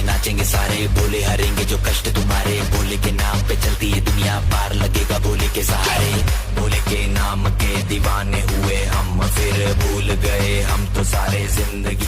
नाचेंगे सारे, बोले हरेंगे जो कष्ट तुम्हारे, बोले के नाम पे चलती है दुनिया, पार लगेगा बोले के सहारे। बोले के नाम के दीवाने हुए हम, फिर भूल गए हम तो सारे जिंदगी